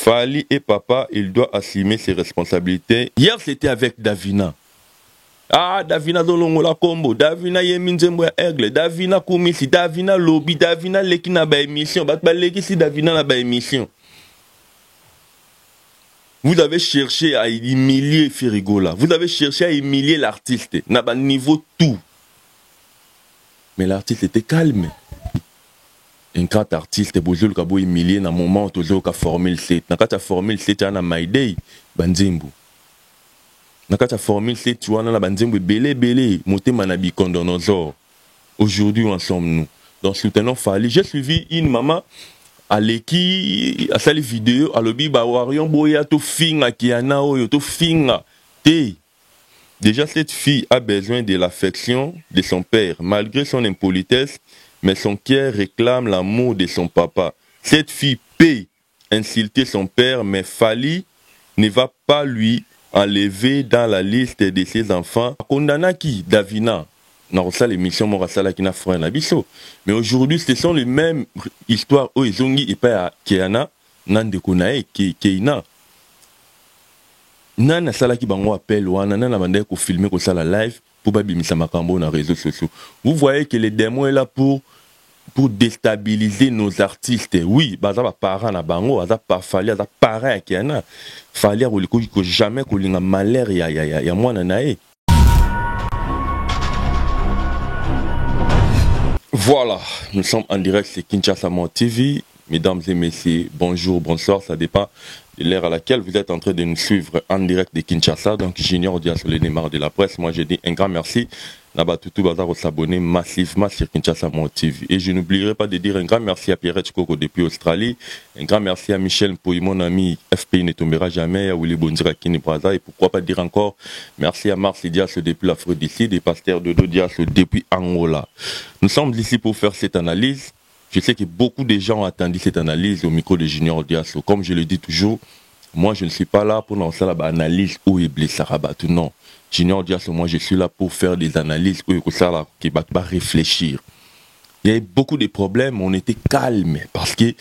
Fally et papa, il doit assumer ses responsabilités. Hier, c'était avec Davina. Ah, Davina Dolongola Combo, Davina Yeminzembo Aigle, Davina Koumisi, Davina Lobby, Davina Leki na ba émission. Batba Leki si Davina na ba émission. Vous avez cherché à humilier Ferigola. Vous avez cherché à humilier l'artiste. Na ba niveau tout. Mais l'artiste était calme. Un grand artiste, Bozol Kabo humilié dans le moment où tu as formé le set. Quand tu as formé le set, tu as Maïdei, Banzimbo. Quand tu as formé le set, tu as Banzimbo, belé, monté Manabi Kondonozo. Aujourd'hui, où en sommes-nous? Donc, soutenant Fally, j'ai suivi une maman à l'équipe, à cette vidéo, à l'obi, Bawarion, Boya, to finga, Kiana, to finga, te. Déjà, cette fille a besoin de l'affection de son père, malgré son impolitesse. Mais son cœur réclame l'amour de son papa. Cette fille peut insulter son père, mais Fally ne va pas lui enlever dans la liste de ses enfants. Condamna qui Davina. Mais aujourd'hui, ce sont les mêmes histoires où ils ont dit à Kiana, Nandekonae, Keina. Nana Salaki Bango appelle, Nana Bandé ko filmer ko sala live pour babimisa makambo na réseaux sociaux. Vous voyez que le démon est là pour déstabiliser nos artistes. Oui, baza ba parents na bango, baza pa Fally, baza parents Kiana. Fally a ko jamais ko linga malheur ya mwana nae. Voilà, nous sommes en direct sur Kinshasa Mon TV. Mesdames et messieurs, bonjour, bonsoir, ça dépend de l'heure à laquelle vous êtes en train de nous suivre en direct de Kinshasa. Donc, Junior Dia sur les démarres de la presse. Moi, je dis un grand merci. Nabatoutou Bazar pour s'abonner massivement sur Kinshasa Mon TV. Et je n'oublierai pas de dire un grand merci à Pierrette Koko depuis Australie. Un grand merci à Michel Pouy, mon ami. FPI ne tombera jamais. À Willy Bondira Kini Braza. Et pourquoi pas dire encore merci à Marcy Dias depuis l'Afrique d'ici, et Pasteur Dodo Dias depuis Angola. Nous sommes ici pour faire cette analyse. Je sais que beaucoup de gens ont attendu cette analyse au micro de Junior Diasso. Comme je le dis toujours, moi je ne suis pas là pour lancer l'analyse où il blesse Rabatou. Non. Junior Diasso, moi je suis là pour faire des analyses où il va réfléchir. Il y a eu beaucoup de problèmes, on était calme parce que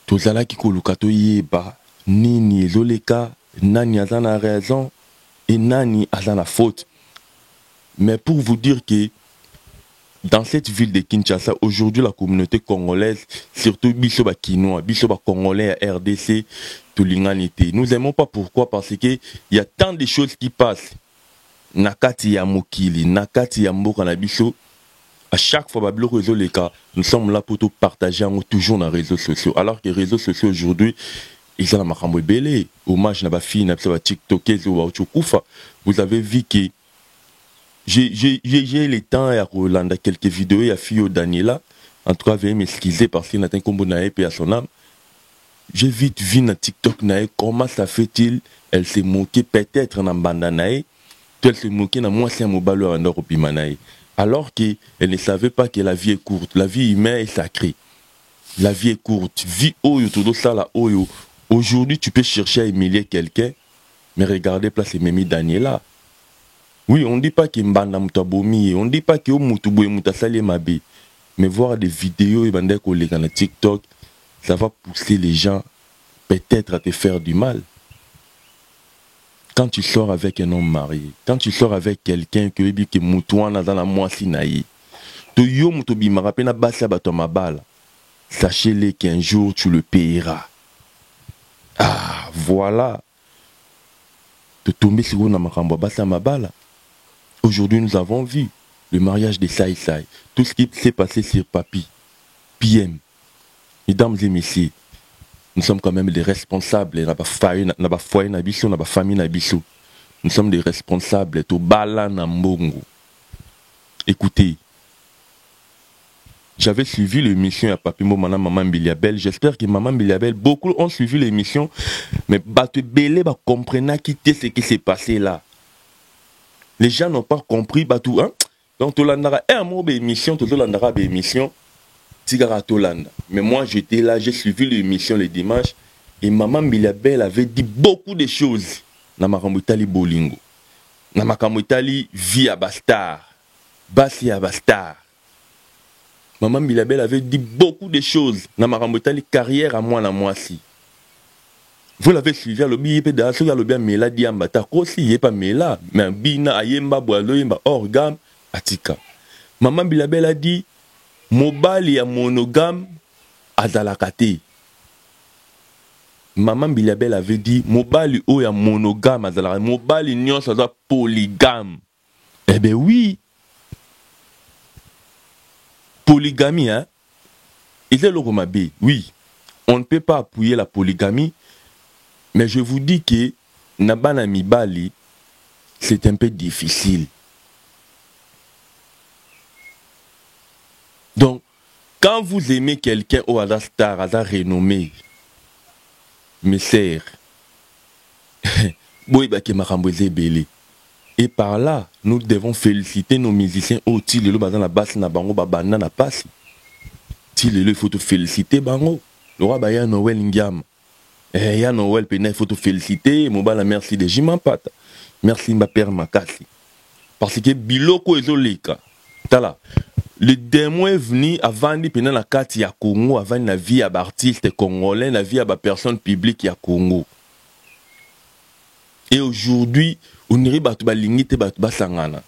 tout ça là qui kolukato yeba, nini ezoleka, nani azana raison et nani azana faute. Mais pour vous dire que dans cette ville de Kinshasa, aujourd'hui, la communauté congolaise, surtout Bissoba Kinois, Bissoba Congolais à RDC, tout l'humanité. Nous n'aimons pas pourquoi, parce qu'il y a tant de choses qui passent. Nakati ya Mokili, Nakati ya Mboka na Bisso. À chaque fois, nous sommes là pour tout partager toujours dans les réseaux sociaux. Alors que les réseaux sociaux aujourd'hui, ils ont la belé. Hommage à ma fille, na TikTok, vous avez vu que j'ai le temps à Rolanda quelques vidéos, il y a Fio Daniela. En tout cas, veuillez m'excuser parce qu'il n'a pas combo nae et à son âme. J'ai vite vu dans TikTok nae comment ça fait-il. Elle s'est moquée peut-être dans banda nae. Elle s'est moquée dans moi c'est un mobile en Europe nae. Alors qu'elle ne savait pas que la vie est courte. La vie humaine est sacrée. La vie est courte. Vie oyo tout ça là oyo. Aujourd'hui, tu peux chercher à humilier quelqu'un, mais regardez place et Mimi Daniela. Oui, on ne dit pas qu'il mbanda mutabomi, on ne dit pas qu'il mutuboué mutasali mabe. Mais voir des vidéos et bandé collègues dans TikTok, ça va pousser les gens peut-être à te faire du mal. Quand tu sors avec un homme marié, quand tu sors avec quelqu'un qui dit que mutouana dans la moisi naïe, to yo mutubi marapena basa batoma bala. Sachez-le qu'un jour tu le payeras. Ah, voilà. De tomber sur une makambo basa mabala. Aujourd'hui, nous avons vu le mariage de Sai Sai. Tout ce qui s'est passé sur Papi, PM. Mesdames et messieurs, nous sommes quand même des responsables. Nous sommes des responsables. Écoutez, j'avais suivi l'émission à Papi Momana Maman Biliabel. J'espère que Maman Biliabel, beaucoup ont suivi l'émission. Mais Bate Belé comprennent quitter ce qui s'est passé là. Les gens n'ont pas compris Batou, hein? Donc Tolandara un mot d'émission, Tolandara d'émission, Tigara Tolanda. Mais moi j'étais là, j'ai suivi l'émission le dimanche et Maman Biliabel avait dit beaucoup de choses. Namakamutali Bolingo, Namakamutali via Bastar, Bassi à Bastar. Maman Biliabel avait dit beaucoup de choses. Namakamutali carrière à moi si. Vous l'avez suivi à l'obi, il a l'obi mela diambata, kosi il pas mela, mais bina ayemba boalo yemba orgam atika. Maman Bilabel a dit, mobali ya monogame azalakate. Maman Bilabel avait dit, mobali o ya monogame azalakate, mobali nyon ça doit polygame. Eh ben oui. Polygamie, hein. Et c'est le Romabé, oui. On ne peut pas appuyer la polygamie. Mais je vous dis que Nabana Mibali, c'est un peu difficile. Donc, quand vous aimez quelqu'un au hasard star, hasard renommé, mes sœurs, et par là, nous devons féliciter nos musiciens au Tilelo dans la basse na bango babana na passe. Tilelo, il faut te féliciter bango. Le roi Baya Noël Ndiam. Eh, ya Noël Pena, il faut te féliciter. Mobala, merci de Jimampata. Merci ma père Makasi. Parce que Biloko Ezolika. Tala. Le démon est venu avant de prendre la carte ya Congo, avant la vie à artiste congolais, la vie à personne publique ya Congo. Et aujourd'hui, on irait battre l'ingité battre sangana.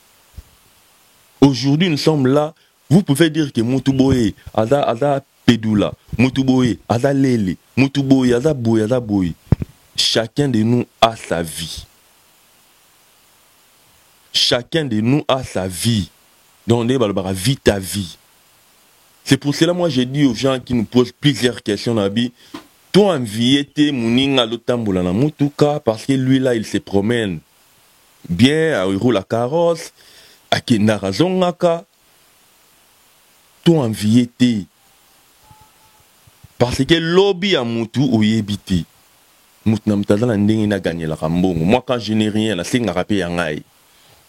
Aujourd'hui, nous sommes là. Vous pouvez dire que Moutouboye, Ada Pédoula, Moutouboye, Ada Lele, Moutouboye, Ada Boye, Ada Boye. Chacun de nous a sa vie. Chacun de nous a sa vie. Donc, on est vie ta vie. C'est pour cela, moi, j'ai dit aux gens qui nous posent plusieurs questions dans la vie, toi, enviété, Mouninga, l'Otamboula, na Moutouka, parce que lui, là, il se promène bien, il roule la carrosse, à Kenarazongaka. Toi, enviété. Parce que lobby à Moutou, ou yébiti. Moutou, n'a n'a gagné la rambongo. Moi, quand je n'ai rien, la singa rapé yangaï.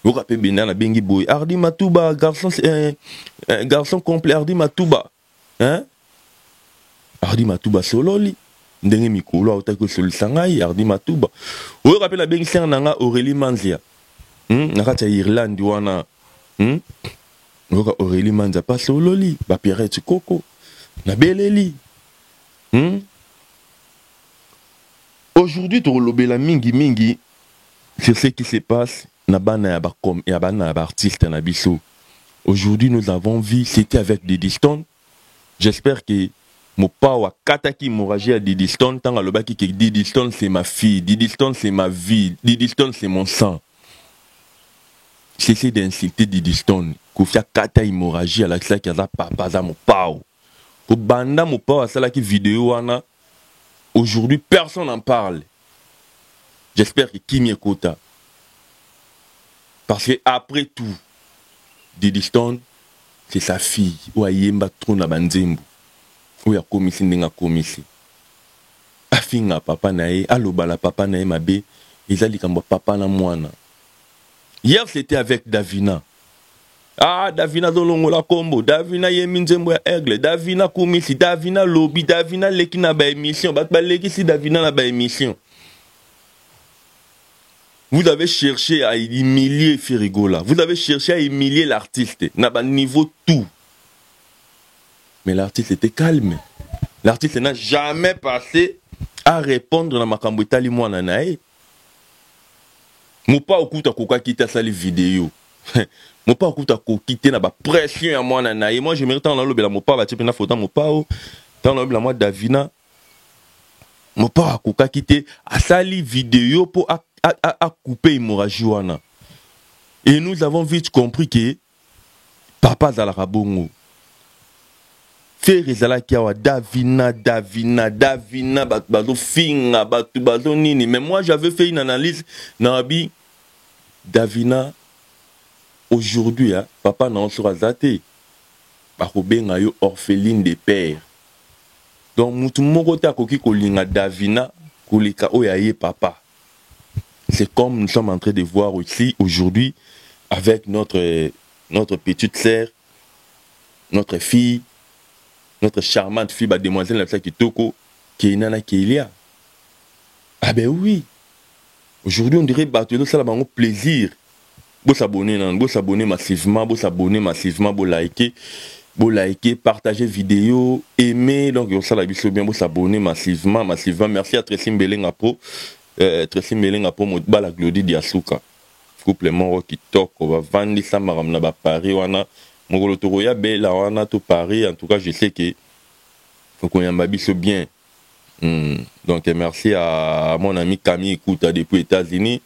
Vous rappelez bien la bengi boy. Ardi Matouba, garçon complet, Ardi Matouba. Hein? Ardi Matouba sololi. Ndenge mikolo, autako soli sangai, Ardi Matouba. Vous rappelez la bengi nanga Aurélie Manzia. Nakata Irlande, wana. Aurélie Manzia, pas sololi. Ba Pierrette Coco. Na beleli. Aujourd'hui, tu relobé la mingi. C'est ce qui se passe. Aujourd'hui, nous avons vu, c'était avec Diddy Stone. J'espère que mon papa Kataki Mouraji à Diddy Stone, tant à l'obaki que Diddy Stone c'est ma fille, Diddy Stone c'est ma vie, Diddy Stone c'est mon sang. Cessez d'insulter Diddy Stone. Koufia Kata Mouraji à la classe qui a papa za mon papa. Pour banda mon papa ça là qui vidéo ana. Aujourd'hui, personne n'en parle. J'espère que Kimi Kota. Parce que après tout, Diddy Stone, c'est sa fille. Ou ayemba trop na banzembo. Ou ya komisi ndenga komisi. Afinga papa nae, alobala papa nae mabe, ezali kambo papa na mwana. Hier c'était avec Davina. Ah, Davina zolongo la combo, Davina yemi nzembo ya aigle, Davina komisi, Davina lobby, Davina leki na ba émission, bat ba leki si Davina na ba émission. Vous avez cherché à humilier Ferigola. Vous avez cherché à humilier l'artiste. N'a pas niveau tout. Mais l'artiste était calme. L'artiste n'a jamais passé à répondre à ma kambouitali mwana nae. Moupa okuta koka kita sali vidéo. Moupa okuta kokite na ba pression à mwana nae. Moi je mérite en l'obé la moupa ba tipe na photo moupa o. Dans l'obé la moi Davina. Moupa koka kite a sali vidéo pour a coupé l'hémorragie. Et nous avons vite compris que papa Zala Bongo. Faire Zala Kiawa, Davina, bazo finga, bazo nini. Mais moi j'avais fait une analyse Nabi Davina. Aujourd'hui, papa n'a pas zaté. Barobenga yo orpheline de père. Donc, moutou mokota koki kolinga Davina, kolika oyaye papa. C'est comme nous sommes en train de voir aussi aujourd'hui avec notre petite sœur, notre fille, notre charmante fille, demoiselle la Kitoko, qui est Nana Kélia. Ah ben oui. Aujourd'hui, on dirait que ça a plaisir. Vous s'abonner massivement, vous liker. Vous likez, partagez vidéo, aimez, donc ça la vidéo bien, vous s'abonner massivement. Merci à Tracy Mbelenga Po, Tracy Mbelenga Po, Modba la Glody Diasuka. Couple moro qui toque, on va vendre ça, maram na ba Paris, wana, mon toroya bela, wana to Paris, en tout cas, je sais que faut qu'on y ait bien. Donc, merci à mon ami Camille Kouta depuis les États-Unis.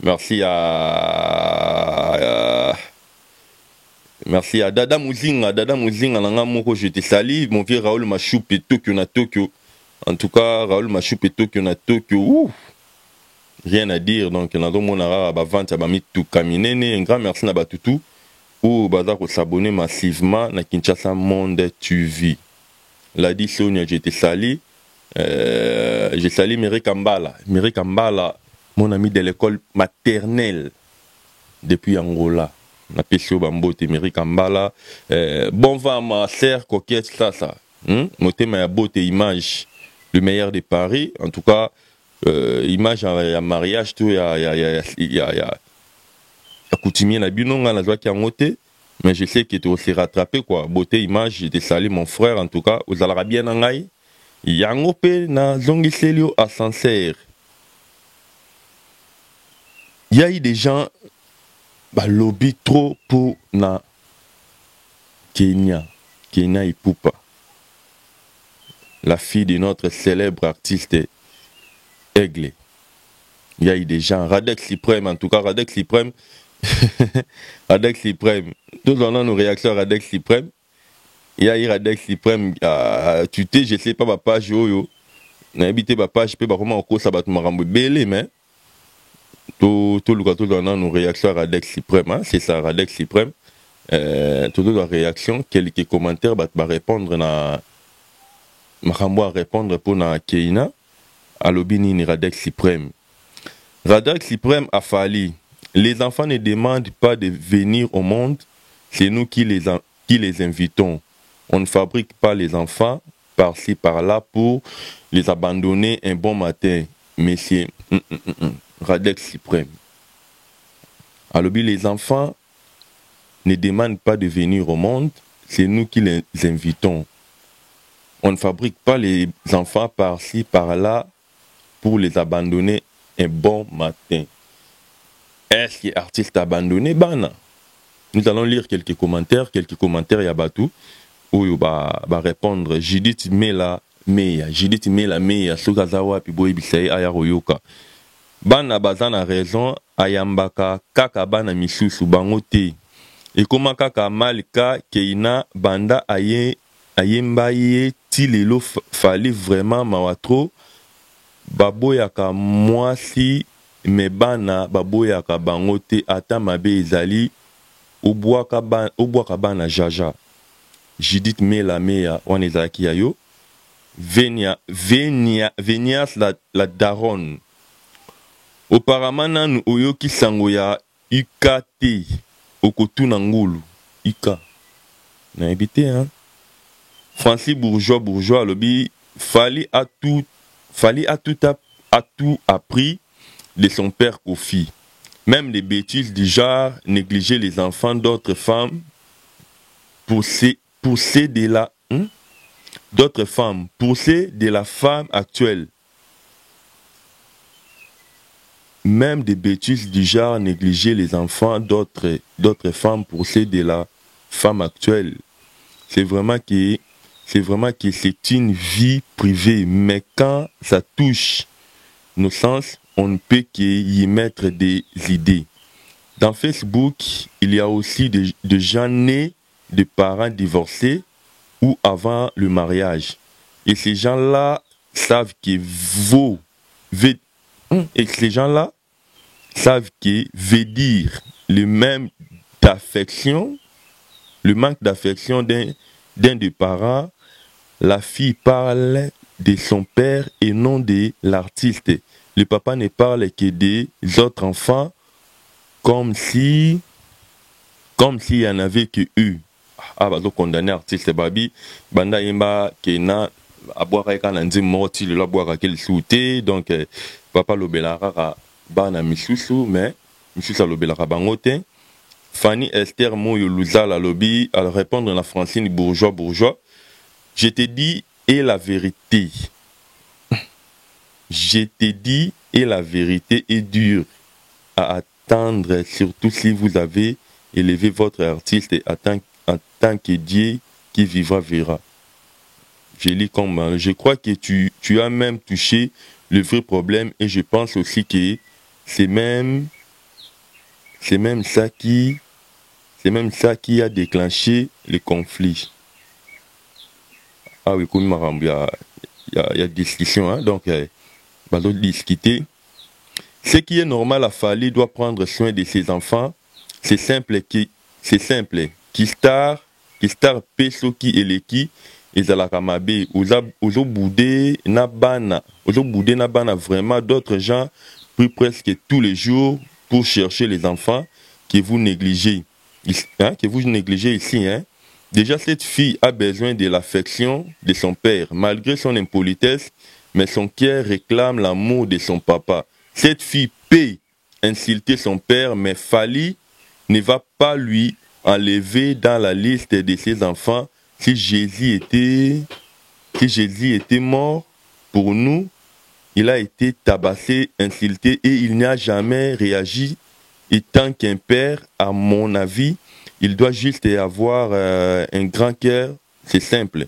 Merci à Dada Mouzinga, nanga moko je te salue, mon vieux Raoul Machoupe Tokyo na Tokyo. En tout cas, Raoul Machoupe Tokyo na Tokyo. Ouf, rien à dire. Donc, on a mon arabe avant de mis tout caminer. Un grand merci à Batoutou pour s'abonner massivement à Kinshasa Monde TV. La dit Sonia, je te salue. Je salue Miri Kambala, mon ami de l'école maternelle depuis Angola. Na Pesio Bambote, Miri Kambala. Bon vent ma sœur coquette, ça. Moté ma beauté image, le meilleur de Paris. En tout cas, image à mariage, tout, il y a coutumier na binonga na joie qui a monté. Mais je sais que tu aussi rattrapé, quoi. Beauté image, je te salue mon frère, en tout cas, vous allez bien en aïe. Yango pe na zongiselio ascenseur. Il y a eu des gens lobby trop pour na Kenya Ipupa, la fille de notre célèbre artiste Aigle. Il y a eu des gens, Radex Suprême, en tout cas Radex Suprême, Radex Suprême, tous on a nos réactions Radex Suprême. Il y a Radex Suprême, tu t'es, je sais pas ma page yo, n'a habité ma page, je peux pas comment on ça va te m'arranger belé, mais tout le cas, tout on a nos réactions Radex Suprême, hein? C'est ça, Radex Suprême. Tout la réaction, quelques commentaires, va répondre na, ma répondre pour na Keina, à l'obini ni Radex Suprême. Radex Suprême a fallu. Les enfants ne demandent pas de venir au monde, c'est nous qui les invitons. On ne fabrique pas les enfants par-ci, par-là pour les abandonner un bon matin. Messieurs, Radex Suprême. Alors, les enfants ne demandent pas de venir au monde, c'est nous qui les invitons. On ne fabrique pas les enfants par-ci, par-là pour les abandonner un bon matin. Est-ce que l'artiste abandonné? Bana. Nous allons lire quelques commentaires Yabatou. Où va répondre Judith Mela Meya Sugazawa Piboy Bisei Ayaroyoka. Bana bazana raison ayambaka kaka bana misusu bangote. Et comment kaka malika keina banda ayembaye tilelo fallait vraiment mawatro baboyaka mwasi me bana baboyaka bangote ata mabe ezali ubwaka bana jaja. Judith Mela Meya wanezaki yayo Venias la daronne. Auparavant nanu oyoki sango ya UKT okotuna ngulu Ika na habité hein. Francis Bourgeois lobby fallait à tout appris de son père Kofi. Même les bêtises du genre négliger les enfants d'autres femmes pousser de la d'autres femmes pousser de la femme actuelle. Même des bêtises du genre négliger les enfants d'autres femmes pousser de la femme actuelle. C'est vraiment que c'est une vie privée, mais quand ça touche nos sens, on ne peut qu'y mettre des idées. Dans Facebook, il y a aussi des gens nés de parents divorcés ou avant le mariage. Et ces gens-là savent que veut dire le même d'affection, le manque d'affection d'un des parents. La fille parle de son père et non de l'artiste. Le papa ne parle que des autres enfants comme s'il y en avait que eux. Ah, bah, donc condamné artiste Babi, Banda Yemba, Kena, à boire avec un andim morti, le boire à quel souté, donc papa l'obelara bana misusu, mais misusu l'obelara bangote. Fanny Esther Moyo Luzala Lobby, à répondre à la Francine Bourgeois. Je te dis et la vérité. Je te dis et la vérité est dure à attendre, surtout si vous avez élevé votre artiste en tant que Dieu qui vivra verra. Je lis comme je crois que tu as même touché le vrai problème et je pense aussi que c'est même ça qui a déclenché le conflit. Ah oui, comme il y a discussion, hein, donc discuter. Ce qui est normal à Fally doit prendre soin de ses enfants. C'est simple. Kistar peso ki eleki ezalaka mabe. Ozo boudé na bana vraiment. D'autres gens prient presque tous les jours pour chercher les enfants que vous négligez. Ici, hein. Déjà, cette fille a besoin de l'affection de son père, malgré son impolitesse, mais son cœur réclame l'amour de son papa. Cette fille peut insulter son père, mais Fally ne va pas lui enlever dans la liste de ses enfants. Si Jésus était mort pour nous, il a été tabassé, insulté et il n'a jamais réagi. Et tant qu'un père, à mon avis, il doit juste avoir un grand cœur, c'est simple.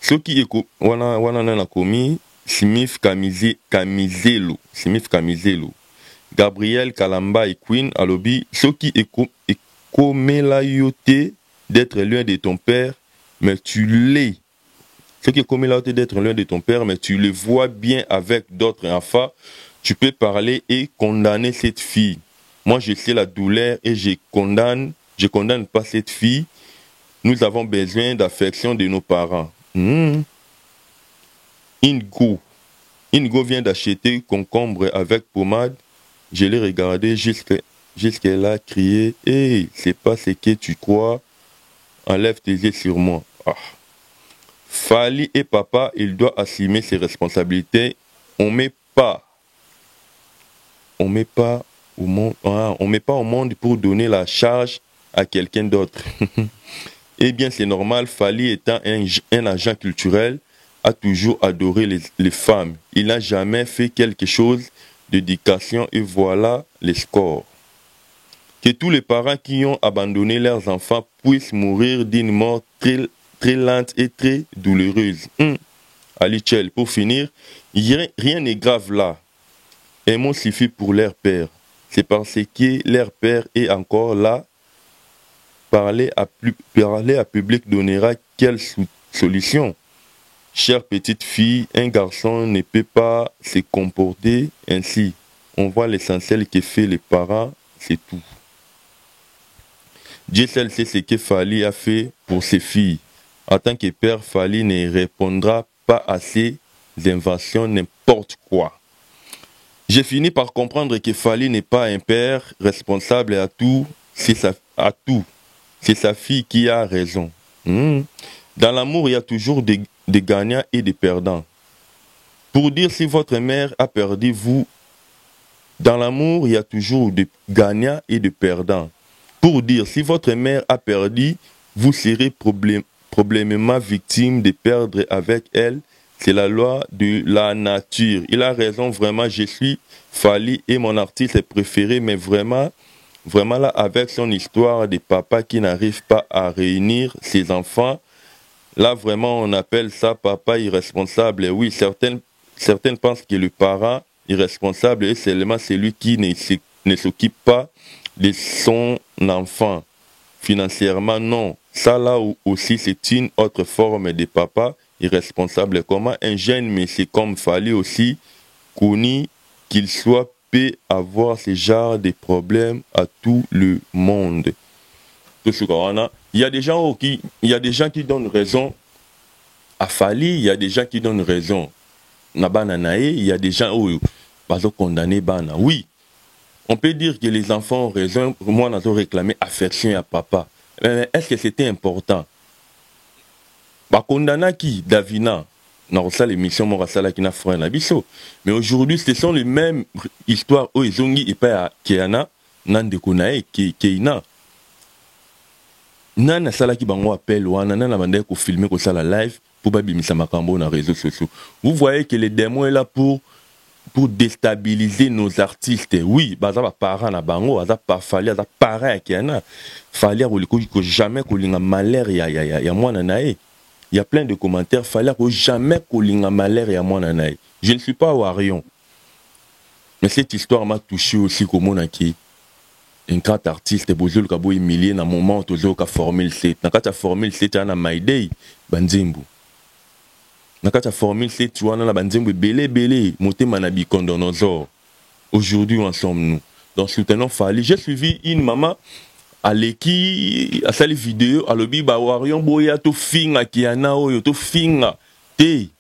Ce qui est wana commis, Simif Kamizelo, Gabriel Kalamba et Queen Alobi, ce qui est comme la yoté d'être loin de ton père, mais tu l'es. Ce qui est comme la yoté d'être loin de ton père, mais tu le vois bien avec d'autres enfants. Tu peux parler et condamner cette fille. Moi, je sais la douleur et je condamne pas cette fille. Nous avons besoin d'affection de nos parents. Ingo vient d'acheter concombre avec pommade. Je l'ai regardé jusqu'elle a crié. Hey, c'est pas ce que tu crois. Enlève tes yeux sur moi. Ah. Fally et papa, il doit assumer ses responsabilités. On met pas au monde pour donner la charge à quelqu'un d'autre. Eh bien, c'est normal. Fally étant un agent culturel, a toujours adoré les femmes. Il n'a jamais fait quelque chose d'éducation et voilà les scores. Que tous les parents qui ont abandonné leurs enfants puissent mourir d'une mort très, très lente et très douloureuse. Ali Tchel, pour finir, rien n'est grave là. Un mot suffit pour leur père. C'est parce que leur père est encore là. Parler à public donnera quelle solution? Chère petite fille, un garçon ne peut pas se comporter ainsi. On voit l'essentiel que fait les parents, c'est tout. Dieu seul sait ce que Fally a fait pour ses filles. En tant que père, Fally ne répondra pas à ces inventions n'importe quoi. J'ai fini par comprendre que Fally n'est pas un père responsable à tout. C'est sa fille qui a raison. Dans l'amour, il y a toujours des gagnants et des perdants. Pour dire si votre mère a perdu, vous, dans l'amour, il y a toujours des gagnants et des perdants. Pour dire si votre mère a perdu, vous serez probablement victime de perdre avec elle. C'est la loi de la nature. Il a raison, vraiment, je suis Fally et mon artiste préféré, mais vraiment là, avec son histoire de papa qui n'arrive pas à réunir ses enfants, là, vraiment, on appelle ça papa irresponsable. Et oui, certaines pensent que le parent irresponsable est seulement celui qui ne s'occupe pas de son enfant. Financièrement, non. Ça, là aussi, c'est une autre forme de papa irresponsable. Comment un jeune monsieur comme Fally aussi, connu qu'il soit, peut avoir ce genre de problèmes à tout le monde. Il y a des gens qui donnent raison à Fally, il y a des gens qui donnent raison à Bananae, il y a des gens qui sont condamnés Bana. Oui, on peut dire que les enfants ont raison. Moi, on a réclamé affection à papa. Mais est-ce que c'était important? Condamna qui Davina dans l'émission Morasala qui n'a frère Nabiso. Mais aujourd'hui, ce sont les mêmes histoires où ils ont dit et pas à Kiana. nandeko na ye keina nana sala ki bango appel wana nana bande ko filmer ko sala live pour babimisa makambo na réseaux sociaux. Vous voyez que le démon est là pour déstabiliser nos artistes. Oui, baza ba parents na bango, baza pas fali, baza parents qui ana fali ko jamais ko linga malheur ya mwana nae. Il y a plein de commentaires, fallait que jamais ko linga malheur ya mwana nae. Je ne suis pas Warion. Mais cette histoire m'a touché aussi comme on a qui un grand artiste bozul ka boy millier na moment tozo ka formule 7. Na kata formule 7 ana Maidei Banzembu. Na kata formule 7 wana na Banzembu belé motema na bikondonozo. Aujourd'hui où en sommes-nous? Donc soutenons Fali, j'ai suivi une maman aleki a sali vidéo alobi ba Warion boya to finga kiana oyo to finga te.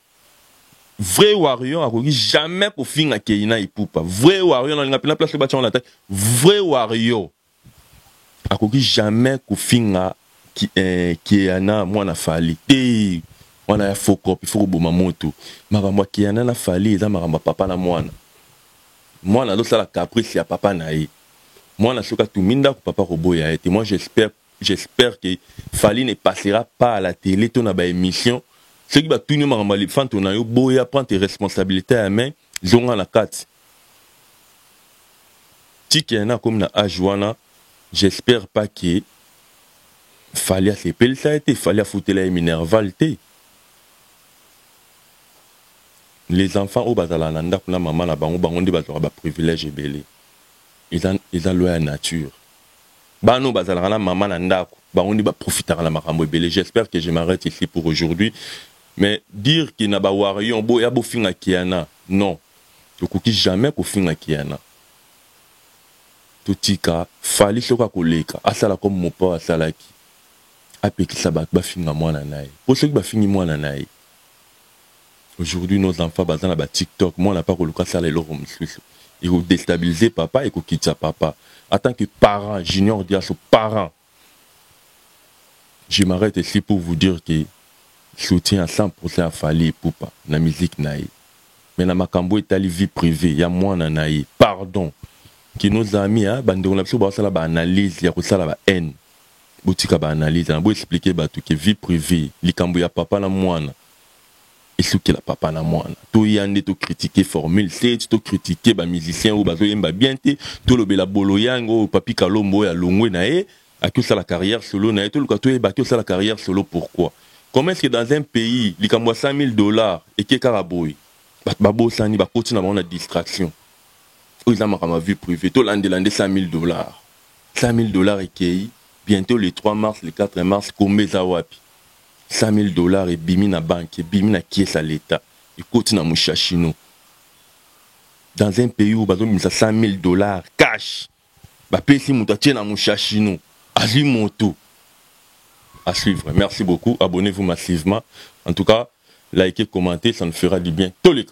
Vrai Warion a jamais pour finir Keina Ipupa. Vrai Warion dans la place de bâtiment la tête. Vrai Warion a jamais pour finir Keina moi na fali. Té on a faux cop il faut que moto. Maramba Keina na fali eza maramba papa na mwana. Mwana do sala caprice ya papa na ye. Mwana soka tuminda ko papa roboya et moi j'espère que Fali ne passera pas à la télé ton ba émission. Ceux qui va tout nous maramba les fans, on a eu boya prendre tes responsabilités à main, ils ont la carte. Si qu'il y a comme na ajuana, j'espère pas que fallait se peler ça été, fallait foutre la minervalté. Les enfants au bazala nanda pour la maman la bango bango de bazala ba privilège belé. Ils ont la nature. Bano bazala la maman nanda bango de ba profiter la makambo belé. J'espère que je m'arrête ici pour aujourd'hui. Mais dire qu'il n'a pas Warion, bo ya bo finga kiana, non. Tu kuki jamais ko finga kiana. Tutika, fali soka koleka, asala comme mon père asala ki. Apeki sabat ba finga mwana nae. Pour ceux qui ba fingi mwana nae. Aujourd'hui nos enfants bazana ba TikTok, moi on n'a pas koluka sala loro msusu. Il faut déstabiliser papa et ko kitsa papa. En tant que parent, junior dia so parent. Je m'arrête ici pour vous dire que soutien à 100% à Fali Ipupa na musique naïe. Mais na makambo etali vie privée, ya mwana naïe. Pardon. Qui nos amis hein, bande on a besoin de ba analyse, ya ko sala ba haine. Botika ba analyse, on va expliquer ba tout que vie privée, likambo ya papa na mwana. Et ce que la papa na mwana. To yande to critiquer formule 7, to critiquer ba musicien ou ba zo yemba bien te, to lobela bolo yango papi kalombo ya longwe nae, a que ça la carrière solo nae, to luka to yeba que ça la carrière solo pourquoi? Comment est-ce que dans un pays, il y a $100,000 et qu'il y a Karaboy, il y a une distraction. Ils ont ma vie privée. Tout l'an de $100,000. $100,000 et qui bientôt le 3 mars, le 4 mars, comme Zawapi. $100,000 et bimi na banque, bimi na kies à l'État. Et continue à mouchachino. Dans un pays où il y a $100,000 cash, il y a mouchachino. Azi moto. À suivre. Merci beaucoup. Abonnez-vous massivement. En tout cas, likez, commentez, ça nous fera du bien. Tous les cas.